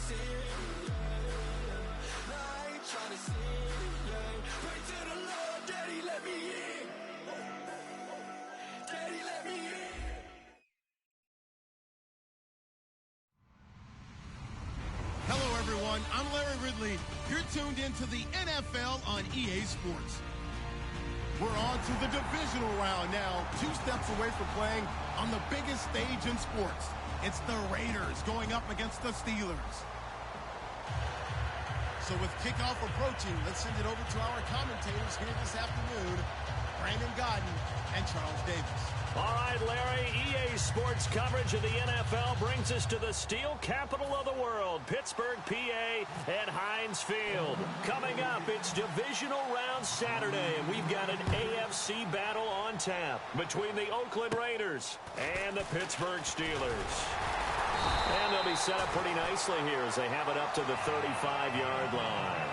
sin, yeah. No, I ain't trying to sin, yeah. Pray to the Lord, Daddy, let me in. Daddy, let me in. Hello, everyone. I'm Larry Ridley. You're tuned into the NFL on EA Sports. We're on to the divisional round now, 2 steps away from playing on the biggest stage in sports. It's the Raiders going up against the Steelers. So with kickoff approaching, let's send it over to our commentators here this afternoon, Brandon Godden and Charles Davis. All right, Larry, EA Sports coverage of the NFL brings us to the steel capital of the world, Pittsburgh, PA, and Heinz Field. Coming up, it's divisional round Saturday, and we've got an AFC battle on tap between the Oakland Raiders and the Pittsburgh Steelers. And they'll be set up pretty nicely here as they have it up to the 35-yard line.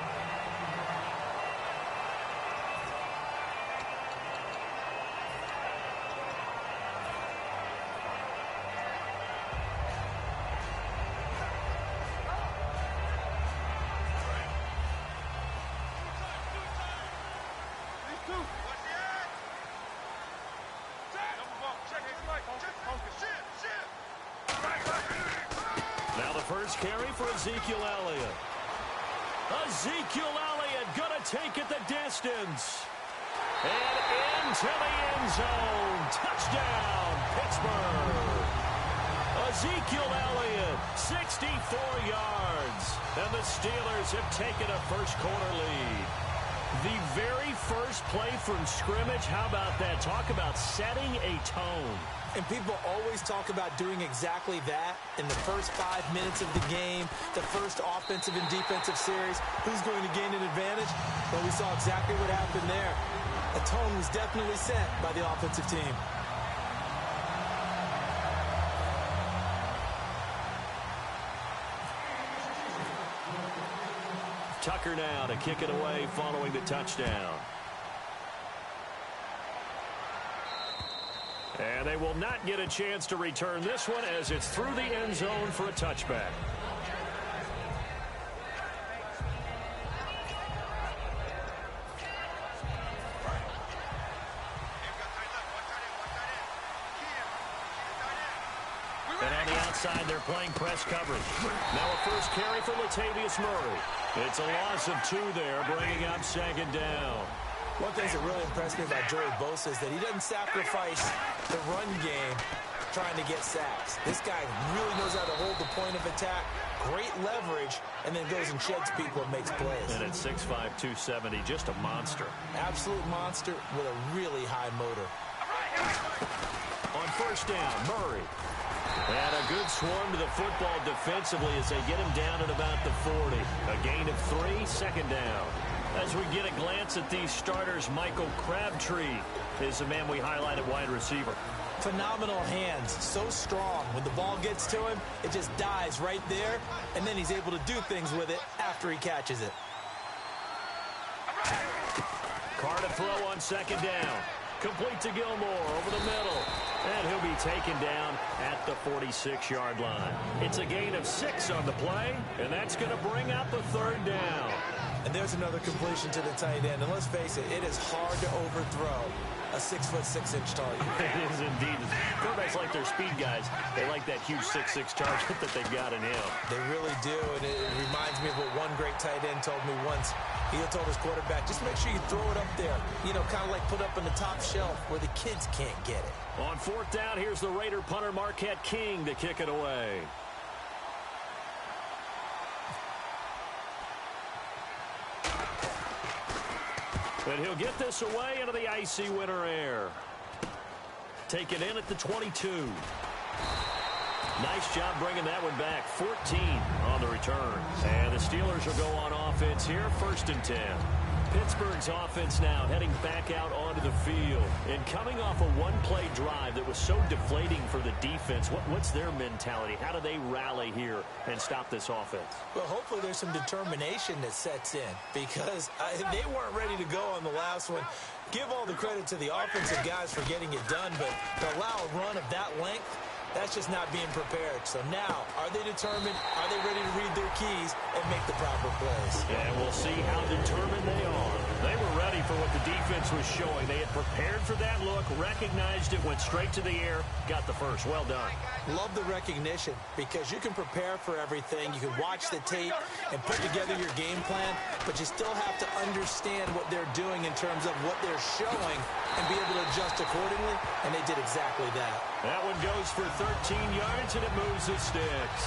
First carry for Ezekiel Elliott. Ezekiel Elliott gonna take it the distance. And into the end zone. Touchdown, Pittsburgh. Ezekiel Elliott, 64 yards. And the Steelers have taken a first quarter lead. The very first play from scrimmage, how about that? Talk about setting a tone. And people always talk about doing exactly that in the first 5 minutes of the game, the first offensive and defensive series. Who's going to gain an advantage? Well, we saw exactly what happened there. A tone was definitely set by the offensive team. Tucker now to kick it away following the touchdown. And they will not get a chance to return this one as it's through the end zone for a touchback. And on the outside, they're playing press coverage. Now a first carry for Latavius Murray. It's a loss of 2 there, bringing up second down. One thing that really impressed me about Joey Bosa is that he doesn't sacrifice the run game trying to get sacks. This guy really knows how to hold the point of attack, great leverage, and then goes and sheds people and makes plays. And at 6'5", 270, just a monster. Absolute monster with a really high motor. On first down, Murray. And a good swarm to the football defensively as they get him down at about the 40. A gain of 3, second down. As we get a glance at these starters, Michael Crabtree is the man we highlight at wide receiver. Phenomenal hands, so strong. When the ball gets to him, it just dies right there, and then he's able to do things with it after he catches it. Carr to throw on second down. Complete to Gilmore over the middle. And he'll be taken down at the 46-yard line. It's a gain of 6 on the play, and that's going to bring up a third down. And there's another completion to the tight end. And let's face it, it is hard to overthrow a 6'6" target. It is indeed. Quarterbacks like their speed guys. They like that huge 6'6" target that they've got in him. They really do, and it reminds me of what one great tight end told me once. He told his quarterback, just make sure you throw it up there. You know, kind of like put up on the top shelf where the kids can't get it. On fourth down, here's the Raider punter Marquette King to kick it away. And he'll get this away into the icy winter air. Take it in at the 22. Nice job bringing that one back. 14 on the return. And the Steelers will go on offense here, 1st and 10. Pittsburgh's offense now heading back out onto the field. And coming off a one-play drive that was so deflating for the defense, what's their mentality? How do they rally here and stop this offense? Well, hopefully there's some determination that sets in because they weren't ready to go on the last one. Give all the credit to the offensive guys for getting it done, but to allow a run of that length, That's just not being prepared. So now, are they determined? Are they ready to read their keys and make the proper plays? And we'll see how determined they are. They were ready for what the defense was showing. They had prepared for that look, recognized it, went straight to the air, got the first. Well done. Love the recognition because you can prepare for everything. You can watch the tape and put together your game plan, but you still have to understand what they're doing in terms of what they're showing and be able to adjust accordingly, and they did exactly that. That one goes for 13 yards, and it moves the sticks.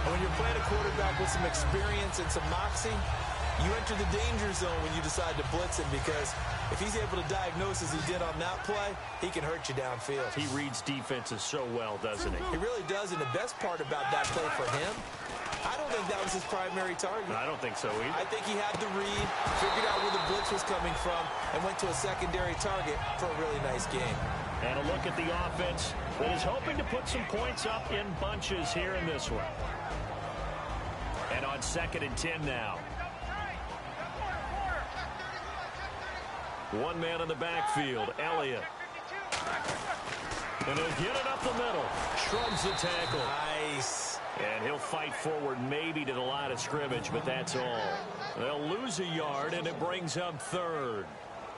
And when you're playing a quarterback with some experience and some moxie, you enter the danger zone when you decide to blitz him because if he's able to diagnose as he did on that play, he can hurt you downfield. He reads defenses so well, doesn't he? He really does, and the best part about that play for him, I don't think that was his primary target. I don't think so either. I think he had the read, figured out where the blitz was coming from, and went to a secondary target for a really nice game. And a look at the offense that is hoping to put some points up in bunches here in this one. And on 2nd and 10 now. One man in the backfield, Elliott. And he'll get it up the middle. Shrugs the tackle. Nice. And he'll fight forward maybe to the line of scrimmage, but that's all. They'll lose a yard, and it brings up 3rd.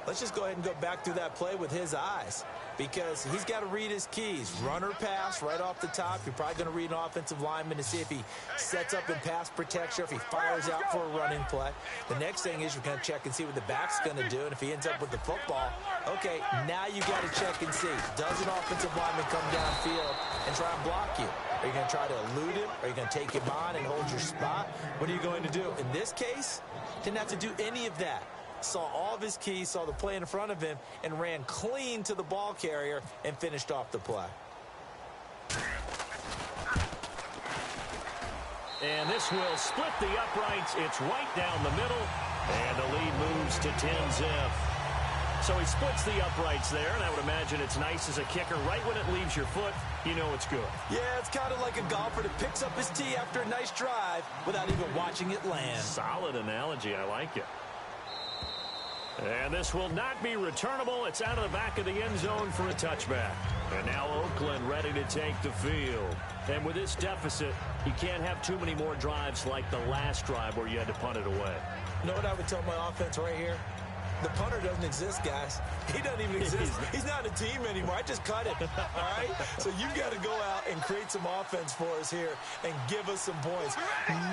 Let's just go ahead and go back through that play with his eyes because he's got to read his keys. Run or pass right off the top. You're probably going to read an offensive lineman to see if he sets up in pass protection or if he fires out for a running play. The next thing is you're going to check and see what the back's going to do, and if he ends up with the football, okay, now you got to check and see. Does an offensive lineman come downfield and try and block you? Are you going to try to elude him? Are you going to take him on and hold your spot? What are you going to do? In this case, didn't have to do any of that. Saw all of his keys, saw the play in front of him, and ran clean to the ball carrier and finished off the play. And this will split the uprights. It's right down the middle, and the lead moves to 10-zip. So he splits the uprights there, and I would imagine it's nice as a kicker. Right when it leaves your foot, you know it's good. Yeah, it's kind of like a golfer that picks up his tee after a nice drive without even watching it land. Solid analogy. I like it. And this will not be returnable. It's out of the back of the end zone for a touchback. And now Oakland ready to take the field. And with this deficit, you can't have too many more drives like the last drive where you had to punt it away. You know what I would tell my offense right here? The punter doesn't exist, guys. He doesn't even exist. He's not a team anymore. I just cut it, all right? So you've got to go out and create some offense for us here and give us some points.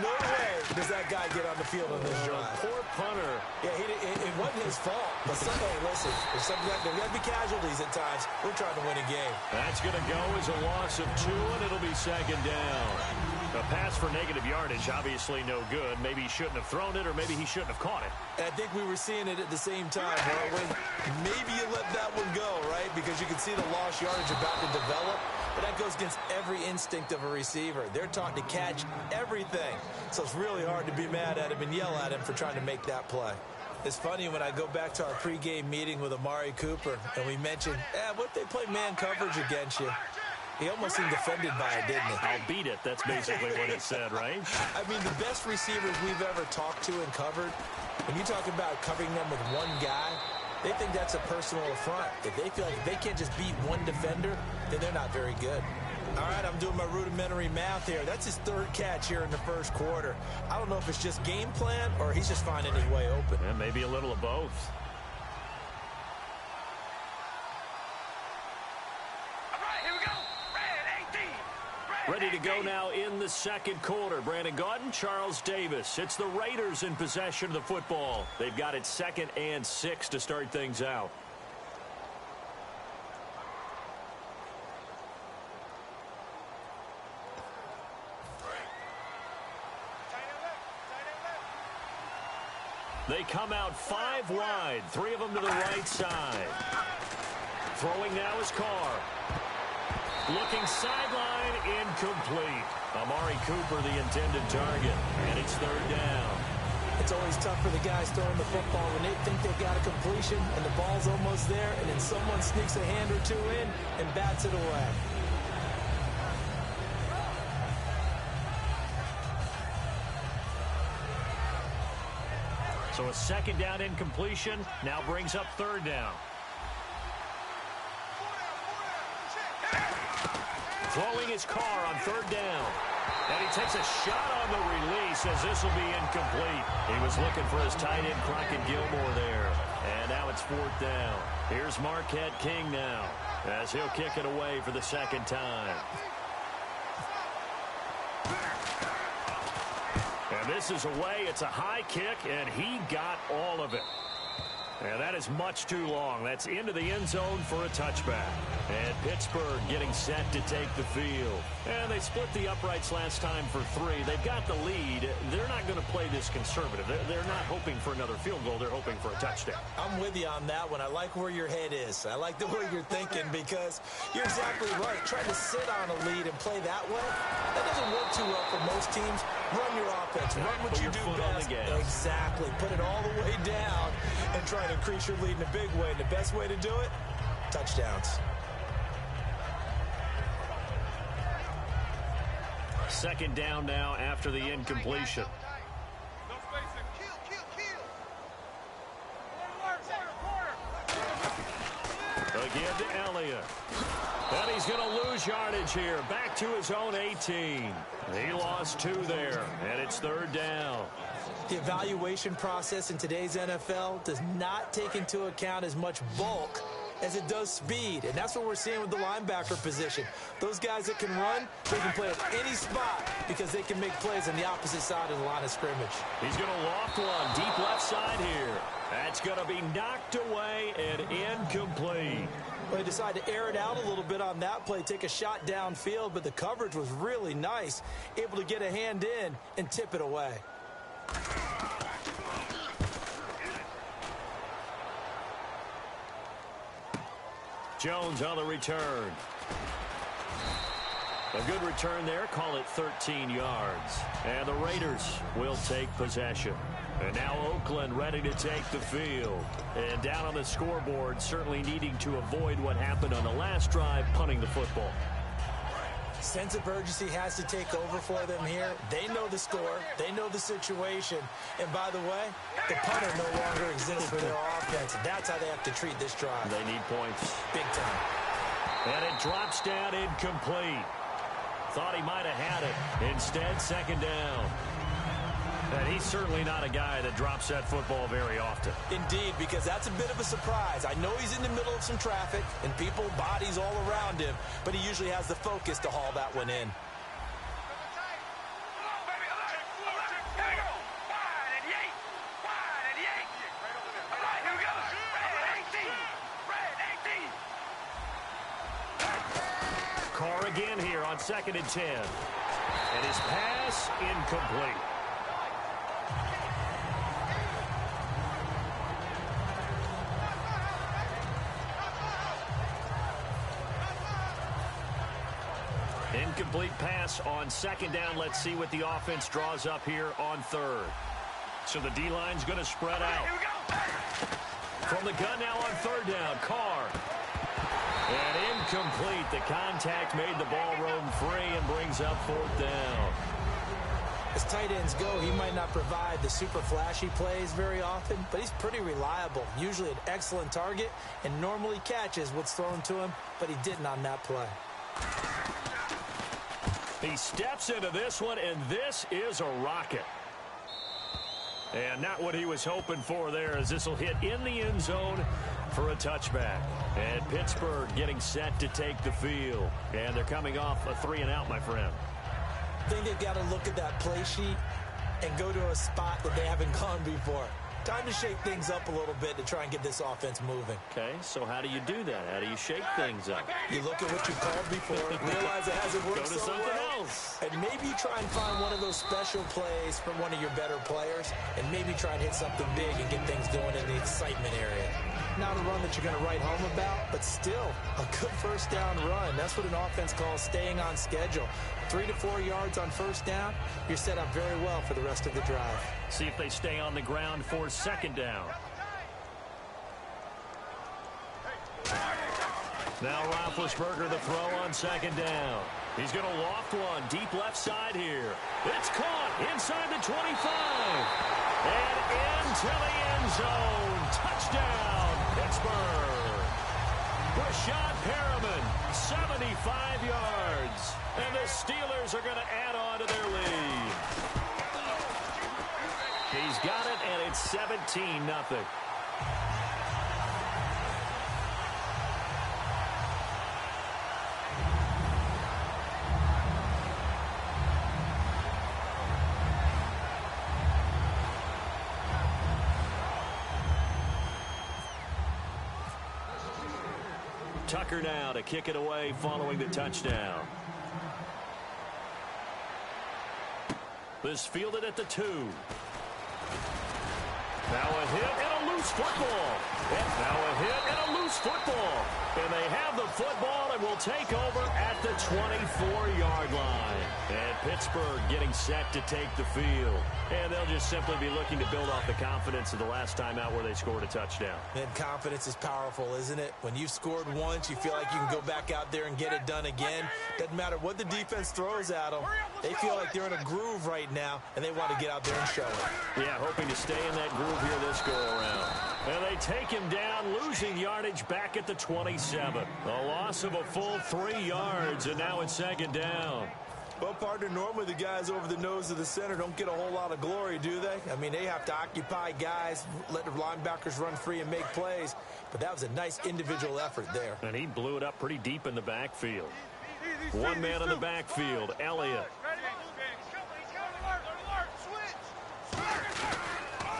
No way does that guy get on the field on this drive. Poor punter. Yeah, it wasn't his fault. But hey, listen, there's got to be casualties at times. We're trying to win a game. That's going to go as a loss of 2, and it'll be 2nd down. A pass for negative yardage, obviously no good. Maybe he shouldn't have thrown it, or maybe he shouldn't have caught it. I think we were seeing it at the same time. Maybe you let that one go, right? Because you can see the lost yardage about to develop. But that goes against every instinct of a receiver. They're taught to catch everything. So it's really hard to be mad at him and yell at him for trying to make that play. It's funny when I go back to our pregame meeting with Amari Cooper, and we mentioned, what if they play man coverage against you? He almost seemed offended by it, didn't he? I'll beat it. That's basically what he said, right? I mean, the best receivers we've ever talked to and covered, when you talk about covering them with one guy, they think that's a personal affront. If they feel like they can't just beat one defender, then they're not very good. All right, I'm doing my rudimentary math here. That's his 3rd catch here in the 1st quarter. I don't know if it's just game plan or he's just finding his way open. Yeah, maybe a little of both. Ready to go now in the 2nd quarter. Brandon Gaudin, Charles Davis. It's the Raiders in possession of the football. They've got it 2nd and 6 to start things out. They come out 5 wide, 3 of them to the right side. Throwing now is Carr. Looking sideline, incomplete. Amari Cooper, the intended target, and it's 3rd down. It's always tough for the guys throwing the football when they think they've got a completion and the ball's almost there, and then someone sneaks a hand or two in and bats it away. So a 2nd down incompletion now brings up 3rd down. Throwing his car on third down. And he takes a shot on the release as this will be incomplete. He was looking for his tight end, Crockett Gilmore, there. And now it's fourth down. Here's Marquette King now as he'll kick it away for the second time. And this is away. It's a high kick, and he got all of it. And that is much too long. That's into the end zone for a touchback. And Pittsburgh getting set to take the field. And they split the uprights last time for 3. They've got the lead. They're not going to play this conservative. They're not hoping for another field goal. They're hoping for a touchdown. I'm with you on that one. I like where your head is. I like the way you're thinking because you're exactly right. Trying to sit on a lead and play that way, that doesn't work too well for most teams. Run your offense. Run what you do best. Exactly. Put it all the way down and try to increase your lead in a big way. And the best way to do it, touchdowns. Second down now after the incompletion. Again to Elliott. And he's going to lose yardage here. Back to his own 18. He lost 2 there, and it's third down. The evaluation process in today's NFL does not take into account as much bulk as it does speed, and that's what we're seeing with the linebacker position. Those guys that can run, they can play at any spot because they can make plays on the opposite side of the line of scrimmage. He's going to loft one deep left side here. That's going to be knocked away and incomplete. Well, they decided to air it out a little bit on that play, take a shot downfield, but the coverage was really nice, able to get a hand in and tip it away. Jones on the return. A good return there. Call it 13 yards. And the Raiders will take possession. And now Oakland ready to take the field. And down on the scoreboard, certainly needing to avoid what happened on the last drive, punting the football. Sense of urgency has to take over for them here. They know the score. They know the situation. And by the way, the punter no longer exists for their offense. That's how they have to treat this drive. They need points. Big time. And it drops down incomplete. Thought he might have had it. Instead, second down. And he's certainly not a guy that drops that football very often. Indeed, because that's a bit of a surprise. I know he's in the middle of some traffic and people, bodies all around him, but he usually has the focus to haul that one in. Carr again here on 2nd and 10. And his pass incomplete. Incomplete pass on 2nd down. Let's see what the offense draws up here on 3rd. So the D-line's going to spread out. From the gun now on 3rd down, Carr. And incomplete. The contact made the ball roam free and brings up 4th down. As tight ends go, he might not provide the super flashy plays very often, but he's pretty reliable. Usually an excellent target and normally catches what's thrown to him, but he didn't on that play. He steps into this one, and this is a rocket. And not what he was hoping for there, as this will hit in the end zone for a touchback. And Pittsburgh getting set to take the field. And they're coming off a 3-and-out, my friend. I think they've got to look at that play sheet and go to a spot that they haven't gone before. Time to shake things up a little bit to try and get this offense moving. Okay, so how do you do that? How do you shake things up? You look at what you called before, realize it hasn't worked Go to so something well, else. and maybe try and find one of those special plays from one of your better players, and maybe try and hit something big and get things going in the excitement area. Not a run that you're going to write home about, but still a good first down run. That's what an offense calls staying on schedule. 3 to 4 yards on first down, you're set up very well for the rest of the drive. See if they stay on the ground for 2nd down. Now Roethlisberger the throw on 2nd down. He's going to loft one deep left side here. It's caught inside the 25. And into the end zone. Touchdown, Pittsburgh. Rashad Perriman, 75 yards. And the Steelers are going to add on to their lead. He's got it, and it's 17-0. Tucker now to kick it away following the touchdown. This fielded at the 2. Now a hit and a loose football. And now a hit and a loose football. And they have the football and will take over at the 24-yard line. And Pittsburgh getting set to take the field. And they'll just simply be looking to build off the confidence of the last time out where they scored a touchdown. And confidence is powerful, isn't it? When you've scored once, you feel like you can go back out there and get it done again. Doesn't matter what the defense throws at them. They feel like they're in a groove right now, and they want to get out there and show it. Yeah, hoping to stay in that groove here this go-around. And they take him down, losing yardage back at the 27. A loss of a full 3 yards, and now it's second down. Well, partner, normally the guys over the nose of the center don't get a whole lot of glory, do they? I mean, they have to occupy guys, let the linebackers run free and make plays. But that was a nice individual effort there. And he blew it up pretty deep in the backfield. One man in the backfield, Elliott.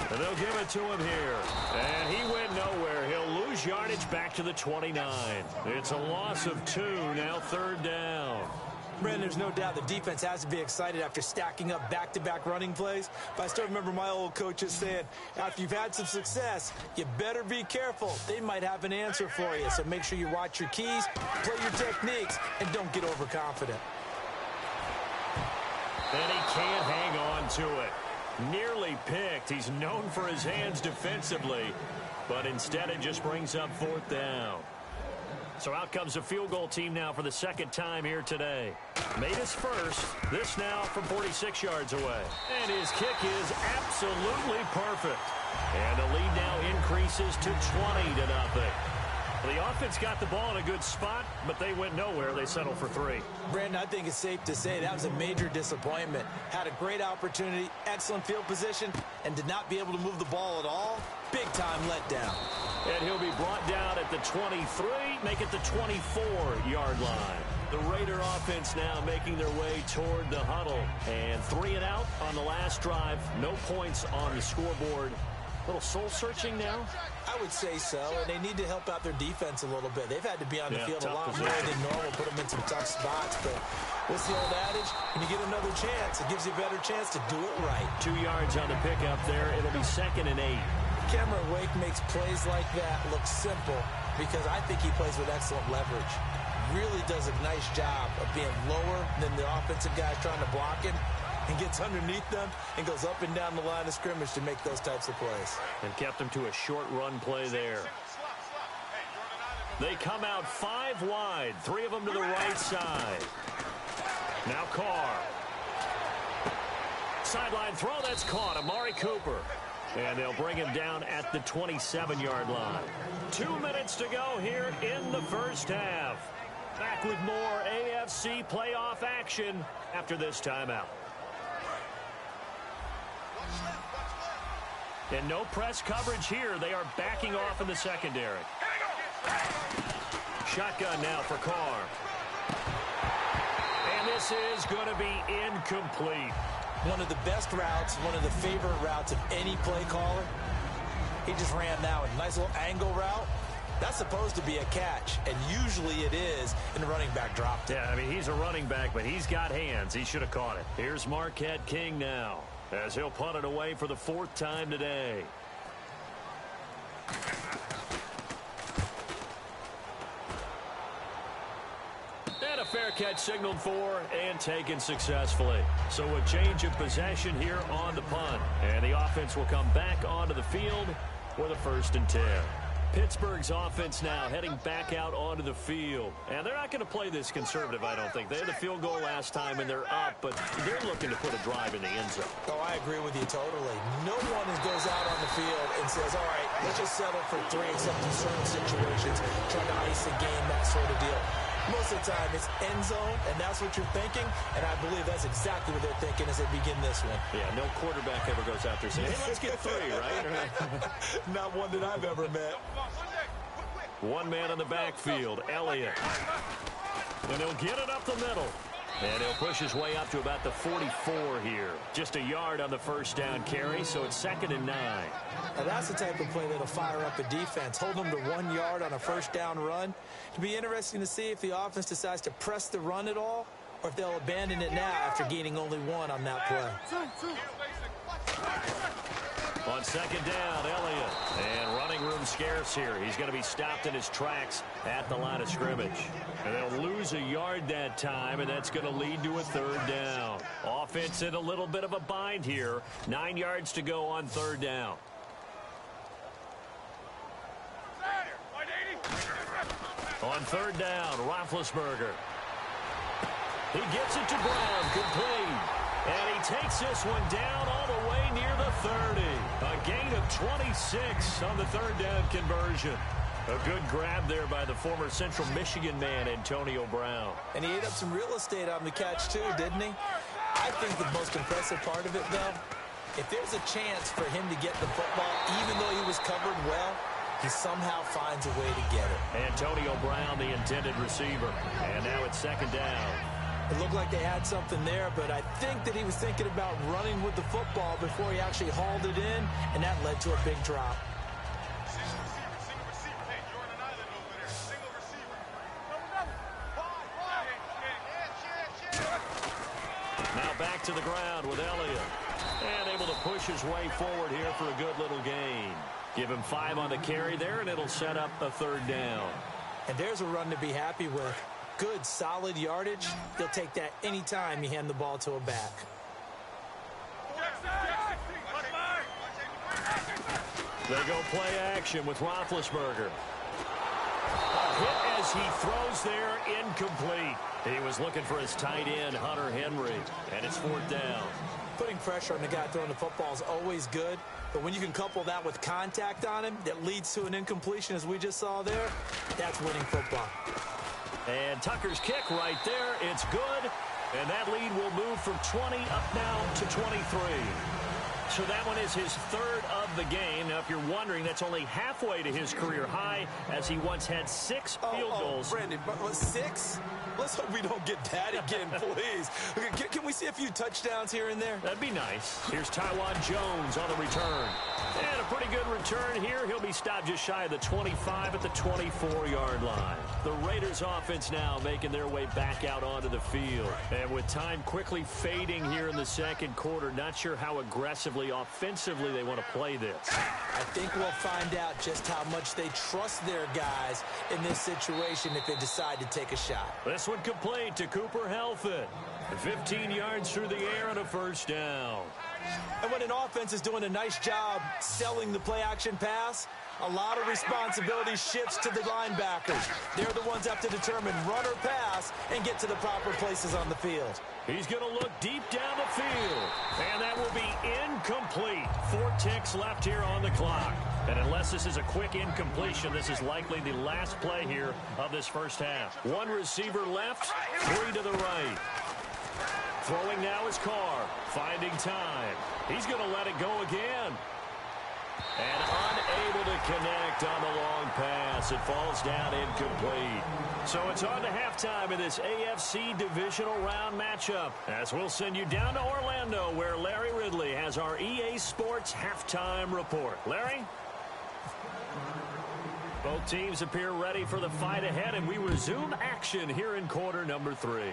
And they'll give it to him here. And he went nowhere. He'll lose yardage back to the 29. It's a loss of 2, now third down. Brandon, there's no doubt the defense has to be excited after stacking up back-to-back running plays. But I still remember my old coaches saying, after you've had some success, you better be careful. They might have an answer for you. So make sure you watch your keys, play your techniques, and don't get overconfident. And he can't hang on to it. Nearly picked. He's known for his hands defensively, but instead it just brings up fourth down. So out comes the field goal team now for the second time here today. Made his first. This now from 46 yards away. And his kick is absolutely perfect. And the lead now increases to 20-0. The offense got the ball in a good spot, but they went nowhere. They settled for 3. Brandon, I think it's safe to say that was a major disappointment. Had a great opportunity, excellent field position, and did not be able to move the ball at all. Big-time letdown. And he'll be brought down at the 23, make it the 24-yard line. The Raider offense now making their way toward the huddle. And 3 and out on the last drive. No points on the scoreboard. A little soul-searching now? I would say so, and they need to help out their defense a little bit. They've had to be on the field a lot more than normal, put them in some tough spots. But what's the old adage? When you get another chance, it gives you a better chance to do it right. 2 yards on the pickup there. It'll be 2nd and 8. Cameron Wake makes plays like that look simple because I think he plays with excellent leverage. Really does a nice job of being lower than the offensive guys trying to block him, and gets underneath them and goes up and down the line of scrimmage to make those types of plays. And kept them to a short run play there. They come out 5 wide, 3 of them to the right side. Now Carr. Sideline throw, that's caught. Amari Cooper. And they'll bring him down at the 27-yard line. 2 minutes to go here in the first half. Back with more AFC playoff action after this timeout. And no press coverage here. They are backing off in the secondary. Shotgun now for Carr. And this is going to be incomplete. One of the best routes, one of the favorite routes of any play caller. He just ran now a nice little angle route. That's supposed to be a catch, and usually it is, and the running back dropped it. Yeah, I mean, he's a running back, but he's got hands. He should have caught it. Here's Marquette King now, as he'll punt it away for the 4th time today. And a fair catch signaled for and taken successfully. So a change of possession here on the punt. And the offense will come back onto the field with a 1st and 10. Pittsburgh's offense now heading back out onto the field. And they're not going to play this conservative, I don't think. They had the field goal last time, and they're up, but they're looking to put a drive in the end zone. Oh, I agree with you totally. No one goes out on the field and says, all right, Let's just settle for 3 except in certain situations, trying to ice the game, that sort of deal. Most of the time, it's end zone, and that's what you're thinking, and I believe that's exactly what they're thinking as they begin this one. Yeah, no quarterback ever goes out there saying, hey, let's get 3, right? Not one that I've ever met. One man in the backfield, Elliott. And he'll get it up the middle. And he'll push his way up to about the 44 here. Just a yard on the first down carry, so it's 2nd and 9. Now that's the type of play that'll fire up a defense. Hold them to 1 yard on a first down run. It'll be interesting to see if the offense decides to press the run at all or if they'll abandon it now after gaining only 1 on that play. On 2nd down, Elliott. And running room scarce here. He's going to be stopped in his tracks at the line of scrimmage. And they'll lose a yard that time, and that's going to lead to a 3rd down. Offense in a little bit of a bind here. 9 yards to go on 3rd down. On 3rd down, Roethlisberger. He gets it to Brown, complete. And he takes this one down all the way near the 30. A gain of 26 on the 3rd down conversion. A good grab there by the former Central Michigan man, Antonio Brown. And he ate up some real estate on the catch, too, didn't he? I think the most impressive part of it, though, if there's a chance for him to get the football, even though he was covered well, he somehow finds a way to get it. Antonio Brown, the intended receiver. And now it's 2nd down. It looked like they had something there, but I think that he was thinking about running with the football before he actually hauled it in, and that led to a big drop. Now back to the ground with Elliott. And able to push his way forward here for a good little gain. Give him 5 on the carry there, and it'll set up a 3rd down. And there's a run to be happy with. Good, solid yardage. They'll take that any time you hand the ball to a back. They go play action with Roethlisberger. A hit as he throws there, incomplete. He was looking for his tight end, Hunter Henry, and it's 4th down. Putting pressure on the guy throwing the football is always good, but when you can couple that with contact on him that leads to an incompletion, as we just saw there, that's winning football. And Tucker's kick right there. It's good. And that lead will move from 20 up now to 23. So that one is his 3rd of the game. Now, if you're wondering, that's only halfway to his career high, as he once had 6 field goals. Brandon, 6? Let's hope we don't get that again, please. Can we see a few touchdowns here and there? That'd be nice. Here's Tywan Jones on the return. And a pretty good return here. He'll be stopped just shy of the 25 at the 24-yard line. The Raiders offense now making their way back out onto the field. And with time quickly fading here in the 2nd quarter, not sure how aggressively, offensively they want to play this. I think we'll find out just how much they trust their guys in this situation if they decide to take a shot. This one complete to Cooper Helfet. 15 yards through the air and a 1st down. And when an offense is doing a nice job selling the play-action pass, a lot of responsibility shifts to the linebackers. They're the ones that have to determine run or pass and get to the proper places on the field. He's going to look deep down the field. And that will be incomplete. 4 ticks left here on the clock. And unless this is a quick incompletion, this is likely the last play here of this first half. 1 receiver left, 3 to the right. Throwing now is Carr, finding time. He's going to let it go again. And unable to connect on the long pass. It falls down incomplete. So it's on to halftime in this AFC divisional round matchup. As we'll send you down to Orlando, where Larry Ridley has our EA Sports halftime report. Larry? Both teams appear ready for the fight ahead, and we resume action here in quarter number 3.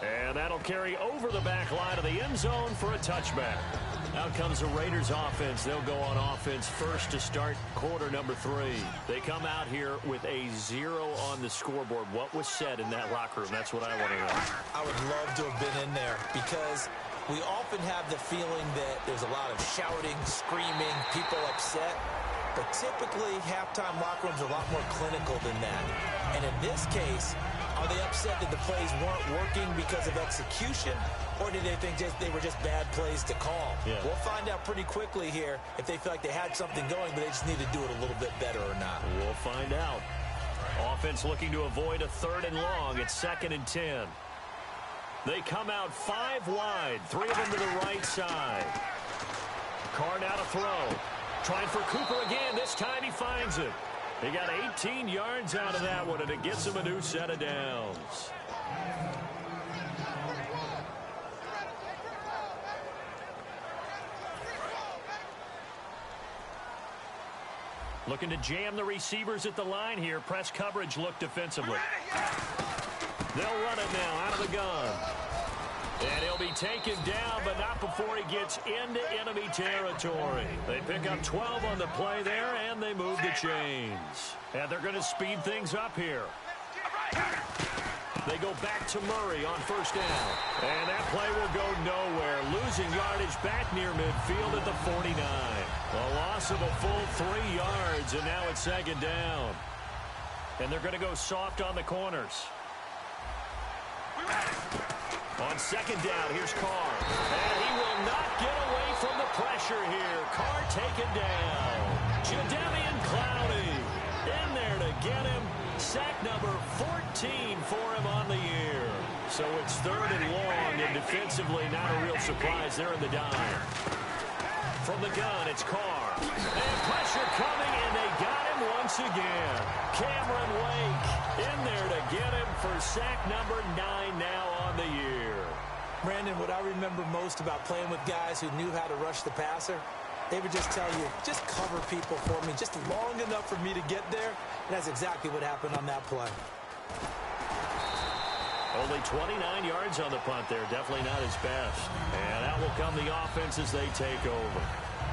And that'll carry over the back line of the end zone for a touchback. Out comes the Raiders offense. They'll go on offense first to start quarter number 3. They come out here with a 0 on the scoreboard. What was said in that locker room? That's what I want to know. I would love to have been in there because we often have the feeling that there's a lot of shouting, screaming, people upset. But typically, halftime locker rooms are a lot more clinical than that. And in this case, Are they upset that the plays weren't working because of execution, or do they think they were just bad plays to call? Yeah. We'll find out pretty quickly here if they feel like they had something going, but they just need to do it a little bit better or not. We'll find out. Offense looking to avoid a 3rd and long. It's 2nd and 10. They come out 5 wide, 3 of them to the right side. Carr now to throw. Trying for Cooper again. This time he finds it. He got 18 yards out of that one, and it gets him a new set of downs. Looking to jam the receivers at the line here. Press coverage look defensively. They'll run it now out of the gun. And he'll be taken down, but not before he gets into enemy territory. They pick up 12 on the play there, and they move the chains. And they're going to speed things up here. They go back to Murray on 1st down. And that play will go nowhere. Losing yardage back near midfield at the 49. A loss of a full 3 yards, and now it's 2nd down. And they're going to go soft on the corners. On 2nd down, here's Carr. And he will not get away from the pressure here. Carr taken down. Jadeveon Clowney in there to get him. Sack number 14 for him on the year. So it's 3rd and long, and defensively not a real surprise. They're in the dime. From the gun, it's Carr. And pressure coming, and they got him once again. Cameron Wake in there to get him for sack number 9 now on the year. Brandon, what I remember most about playing with guys who knew how to rush the passer, they would just tell you, just cover people for me, just long enough for me to get there. And that's exactly what happened on that play. Only 29 yards on the punt there. Definitely not his best. And out will come the offense as they take over.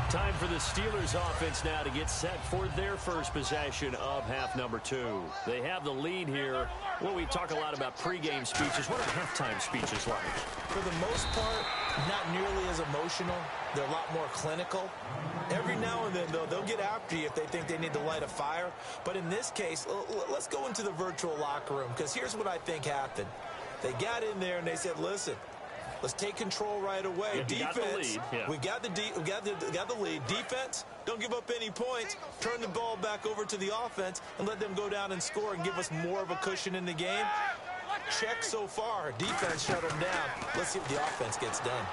Time for the Steelers offense now to get set for their first possession of half number 2. They have the lead here. Well, we talk a lot about pregame speeches. What are halftime speeches like? For the most part, not nearly as emotional. They're a lot more clinical. Every now and then, though, they'll get after you if they think they need to light a fire. But in this case, let's go into the virtual locker room, because here's what I think happened. They got in there and they said, listen, let's take control right away. Yeah, defense, we got the lead. Defense, don't give up any points. Turn the ball back over to the offense and let them go down and score and give us more of a cushion in the game. Check so far. Defense shut them down. Let's see what the offense gets done.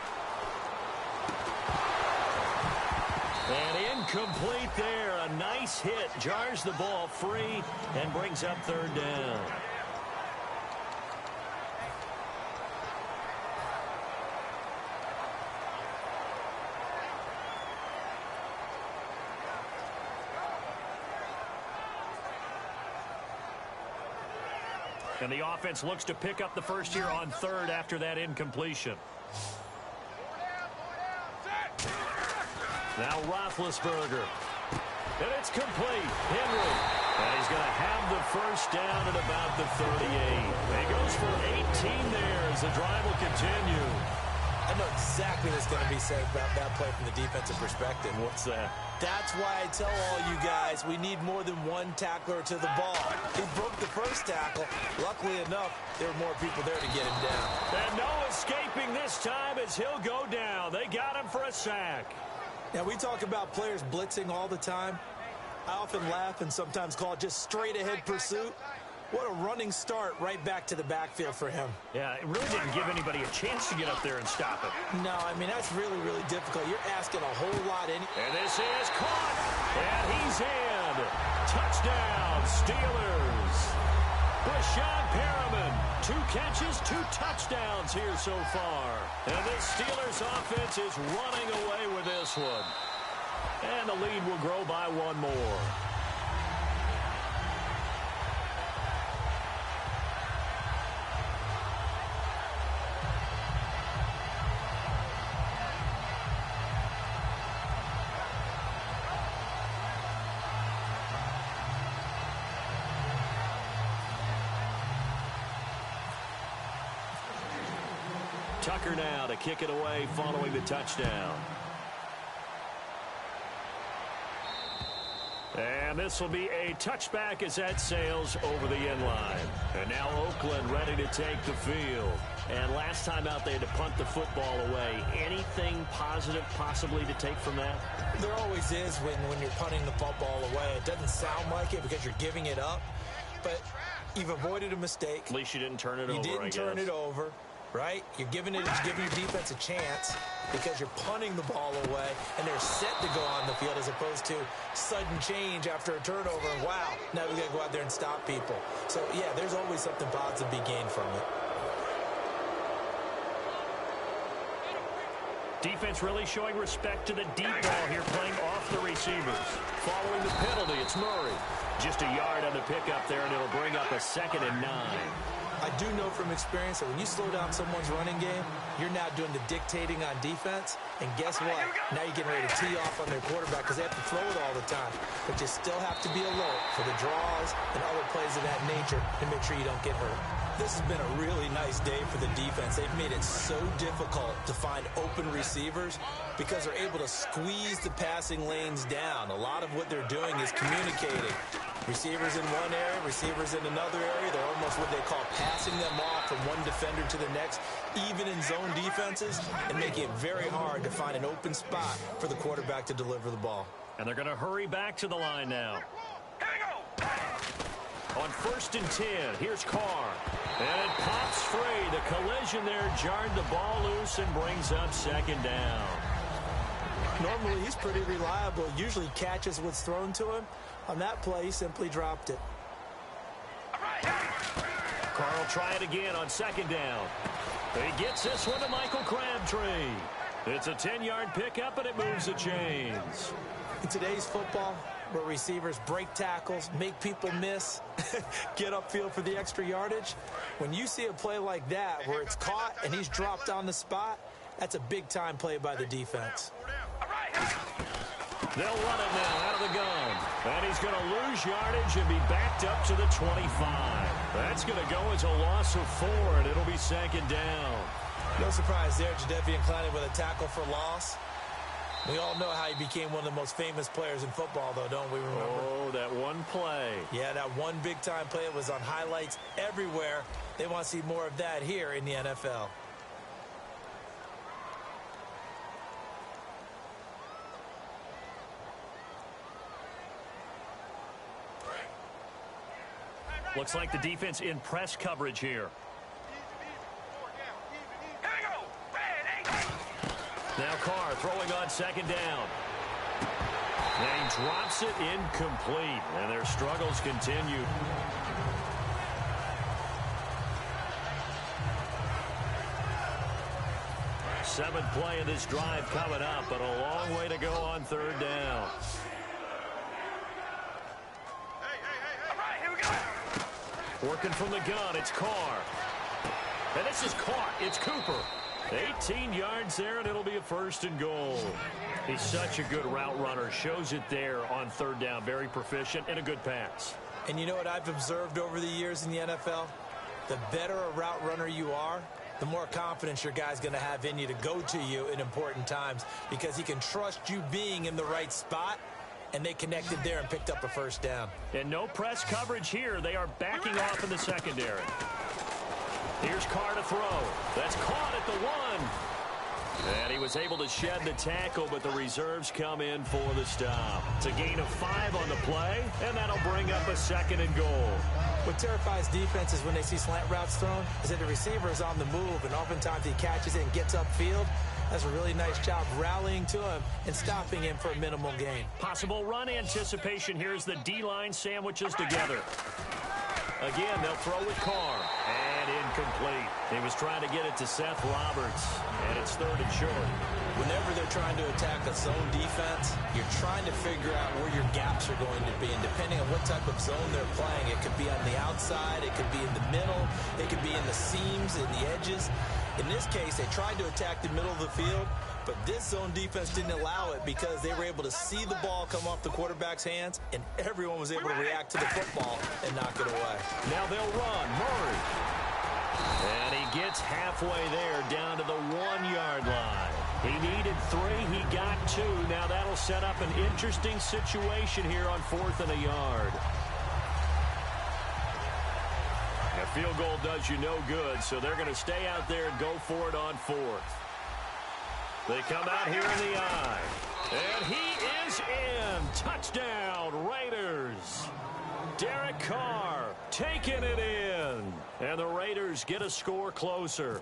And incomplete there. A nice hit. Jars the ball free and brings up 3rd down. And the offense looks to pick up the first here on 3rd after that incompletion. Now Roethlisberger. And it's complete. Henry. And he's going to have the first down at about the 38. And he goes for 18 there as the drive will continue. I know exactly what's going to be said about that play from the defensive perspective. What's that? That's why I tell all you guys we need more than one tackler to the ball. He broke the first tackle. Luckily enough, there were more people there to get him down. And no escaping this time as he'll go down. They got him for a sack. Now, we talk about players blitzing all the time. I often laugh and sometimes call it just straight-ahead pursuit. What a running start right back to the backfield for him. Yeah, it really didn't give anybody a chance to get up there and stop him. No, I mean, that's really, really difficult. You're asking a whole lot. And this is caught. And he's in. Touchdown, Steelers. Brashad Perriman, 2 catches, 2 touchdowns here so far. And this Steelers offense is running away with this one. And the lead will grow by 1 more. Tucker now to kick it away following the touchdown. And And this will be a touchback as that sails over the end line. And now Oakland ready to take the field. And last time out they had to punt the football away. Anything positive possibly to take from that? There always is when you're punting the football away. It doesn't sound like it because you're giving it up, but you've avoided a mistake. At least you didn't turn it over, You didn't turn it over, right? You're giving your defense a chance because you're punting the ball away, and they're set to go on the field as opposed to sudden change after a turnover. And wow, now we got to go out there and stop people. So, yeah, there's always something positive to be gained from it. Defense really showing respect to the deep ball here, playing off the receivers. Following the penalty, it's Murray. Just a yard on the pickup there, and it'll bring up a 2nd and 9. I do know from experience that when you slow down someone's running game, you're now doing the dictating on defense. And guess what? Now you're getting ready to tee off on their quarterback because they have to throw it all the time. But you still have to be alert for the draws and other plays of that nature to make sure you don't get hurt. This has been a really nice day for the defense. They've made it so difficult to find open receivers because they're able to squeeze the passing lanes down. A lot of what they're doing is communicating. Receivers in one area, receivers in another area. They're almost what they call passing them off from one defender to the next, even in zone defenses, and making it very hard to find an open spot for the quarterback to deliver the ball. And they're going to hurry back to the line now. On 1st and 10, here's Carr. And it pops free. The collision there jarred the ball loose and brings up 2nd down. Normally, he's pretty reliable. Usually catches what's thrown to him. On that play, he simply dropped it. Carr will try it again on 2nd down. He gets this one to Michael Crabtree. It's a 10-yard pickup, and it moves the chains. In today's football, where receivers break tackles, make people miss, get upfield for the extra yardage, when you see a play like that where it's caught and he's dropped on the spot, that's a big-time play by the defense. They'll run it now out of the gun. And he's going to lose yardage and be backed up to the 25. That's going to go as a loss of 4, and it'll be 2nd down. No surprise there, Jadeveon Clowney with a tackle for loss. We all know how he became one of the most famous players in football, though, don't we remember? Oh, that one play. Yeah, that one big-time play. It was on highlights everywhere. They want to see more of that here in the NFL. Looks like the defense in press coverage here. Now Carr throwing on 2nd down. And he drops it incomplete. And their struggles continue. Seventh play of this drive coming up, but a long way to go on 3rd down. Working from the gun, it's Carr. And this is caught. It's Cooper. 18 yards there, and it'll be a 1st and goal. He's such a good route runner. Shows it there on 3rd down. Very proficient and a good pass. And you know what I've observed over the years in the NFL? The better a route runner you are, the more confidence your guy's going to have in you to go to you in important times because he can trust you being in the right spot. And they connected there and picked up a 1st down. And no press coverage here. They are backing off in the secondary. Here's Carr to throw. That's caught at the 1. And he was able to shed the tackle, but the reserves come in for the stop. It's a gain of 5 on the play, and that'll bring up a 2nd and goal. What terrifies defenses when they see slant routes thrown is that the receiver is on the move, and oftentimes he catches it and gets upfield. That's a really nice job rallying to him and stopping him for a minimal gain. Possible run anticipation here as the D-line sandwiches together. Again, they'll throw with Carr. And incomplete. He was trying to get it to Seth Roberts. And it's 3rd and short. Whenever they're trying to attack a zone defense, you're trying to figure out where your gaps are going to be. And depending on what type of zone they're playing, it could be on the outside, it could be in the middle, it could be in the seams, in the edges. In this case, they tried to attack the middle of the field, but this zone defense didn't allow it because they were able to see the ball come off the quarterback's hands, and everyone was able to react to the football and knock it away. Now they'll run. Murray. And he gets halfway there down to the 1-yard line. He needed 3. He got 2. Now that'll set up an interesting situation here on 4th and a yard. A field goal does you no good, so they're going to stay out there and go for it on 4th. They come out here in the eye. And he is in. Touchdown, Raiders. Derek Carr taking it in. And the Raiders get a score closer.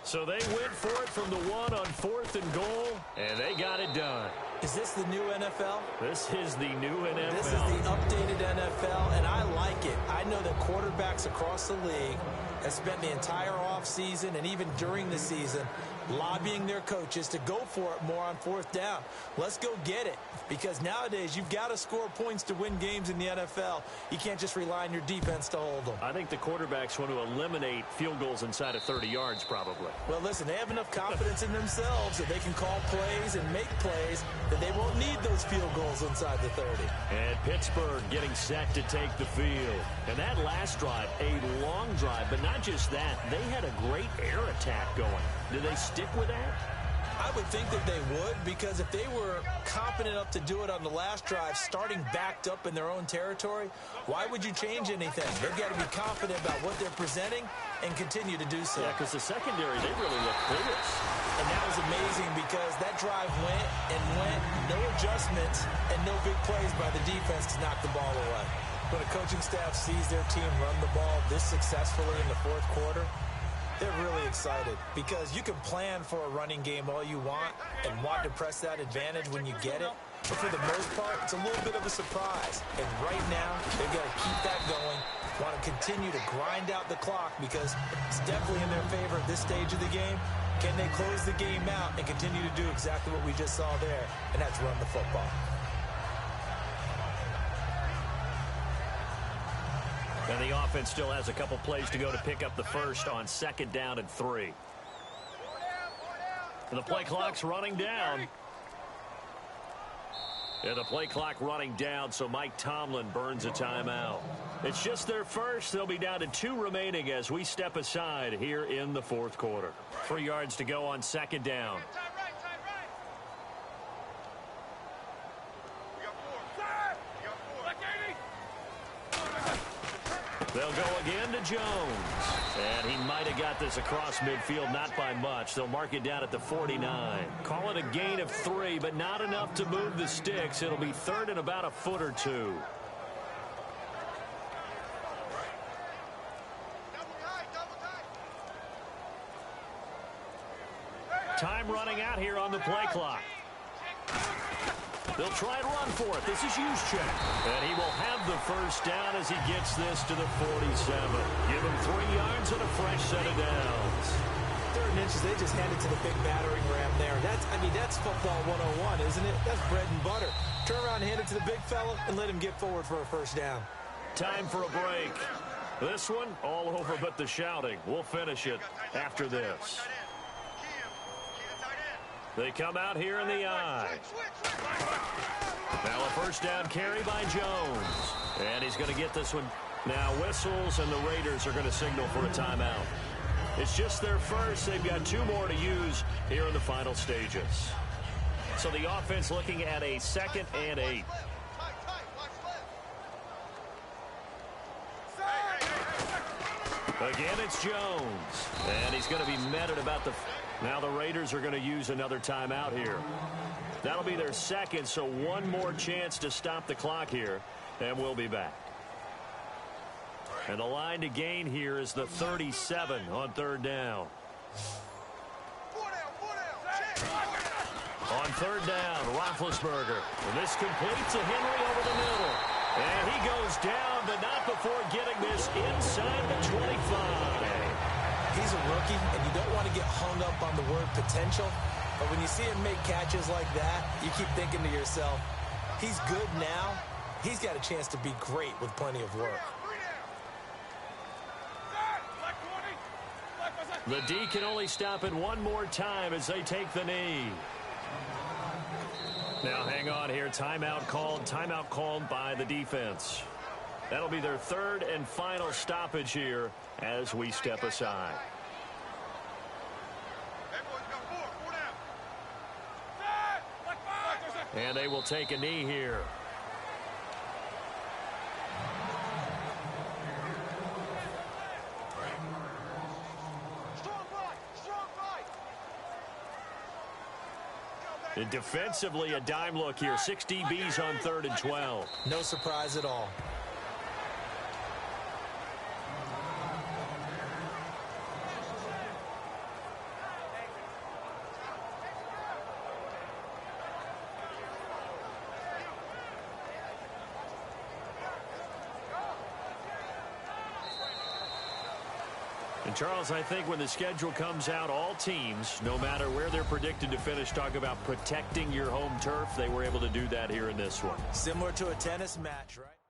So they went for it from the 1 on 4th and goal, and they got it done. Is this the new NFL? This is the new NFL. This is the updated NFL, and I like it. I know that quarterbacks across the league have spent the entire offseason and even during the season lobbying their coaches to go for it more on 4th down. Let's go get it, because nowadays you've got to score points to win games in the NFL. You can't just rely on your defense to hold them. I think the quarterbacks want to eliminate field goals inside of 30 yards probably. Well, listen, they have enough confidence in themselves that they can call plays and make plays that they won't need those field goals inside the 30. And Pittsburgh getting set to take the field. And that last drive, a long drive, but not just that. They had a great air attack going. Do they stick with that? I would think that they would, because if they were confident enough to do it on the last drive, starting backed up in their own territory, why would you change anything? They've got to be confident about what they're presenting and continue to do so. Yeah, because the secondary, they really look clueless. And that was amazing, because that drive went and went, no adjustments and no big plays by the defense to knock the ball away. When a coaching staff sees their team run the ball this successfully in the 4th quarter, they're really excited, because you can plan for a running game all you want and want to press that advantage when you get it. But for the most part, it's a little bit of a surprise. And right now, they've got to keep that going, want to continue to grind out the clock, because it's definitely in their favor at this stage of the game. Can they close the game out and continue to do exactly what we just saw there, and that's run the football. And the offense still has a couple plays to go to pick up the first on 2nd down and 3. And the play clock's running down. And the play clock running down, so Mike Tomlin burns a timeout. It's just their first. They'll be down to 2 remaining as we step aside here in the 4th quarter. 3 yards to go on 2nd down. They'll go again to Jones. And he might have got this across midfield, not by much. They'll mark it down at the 49. Call it a gain of 3, but not enough to move the sticks. It'll be 3rd and about a foot or 2. Time running out here on the play clock. They'll try and run for it. This is Juszczyk. And he will have the first down as he gets this to the 47. Give him 3 yards and a fresh set of downs. 3rd and inches, they just hand it to the big battering ram there. That's football 101, isn't it? That's bread and butter. Turn around and hand it to the big fella and let him get forward for a first down. Time for a break. This one, all over but the shouting. We'll finish it after this. They come out here in the eye. Now a first down carry by Jones. And he's going to get this one. Now whistles, and the Raiders are going to signal for a timeout. It's just their first. They've got 2 more to use here in the final stages. So the offense looking at a 2nd and 8. Again, it's Jones. And he's going to be met at about the... Now the Raiders are going to use another timeout here. That'll be their 2nd, so 1 more chance to stop the clock here, and we'll be back. And the line to gain here is the 37 on 3rd down. On 3rd down, Roethlisberger. And this completes to Henry over the middle. And he goes down, but not before getting this inside the 25. He's a rookie, and you don't want to get hung up on the word potential. But when you see him make catches like that, you keep thinking to yourself, he's good now. He's got a chance to be great with plenty of work. The D can only stop it 1 more time as they take the knee. Now hang on here. Timeout called by the defense. That'll be their 3rd and final stoppage here as we step aside. And they will take a knee here. And defensively, a dime look here. 6 DBs on 3rd and 12. No surprise at all. And Charles, I think when the schedule comes out, all teams, no matter where they're predicted to finish, talk about protecting your home turf. They were able to do that here in this one. Similar to a tennis match, right?